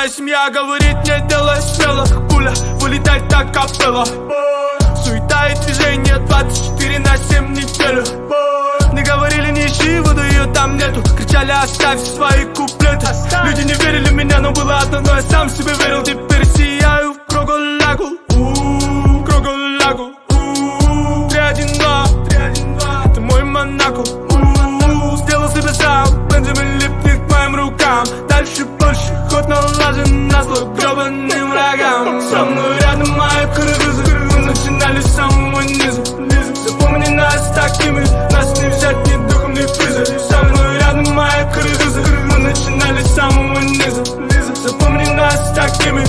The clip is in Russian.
Моя семья говорит, не делай смело, пуля вылетает так капелла. Суета и движение 24/7 неделю. Не говорили, не ищи, воду ее там нету. Кричали, оставь свои куплеты. Люди не верили в меня, но было одно, но я сам себе верил. Теперь сияю в Круголягу, Круголягу. 3-1-2, это мой Монако. Сделал себе сам, Бенджамин липнет к моим рукам. Дальше больше, ход налажен на зло гребаным врагам. Со мной рядом мои кыргызы, мы начинали с самого низа. Запомни нас такими, нас не взять ни духом, ни физой. Со мной рядом мои кыргызы, мы начинали с самого низа. Запомни нас такими.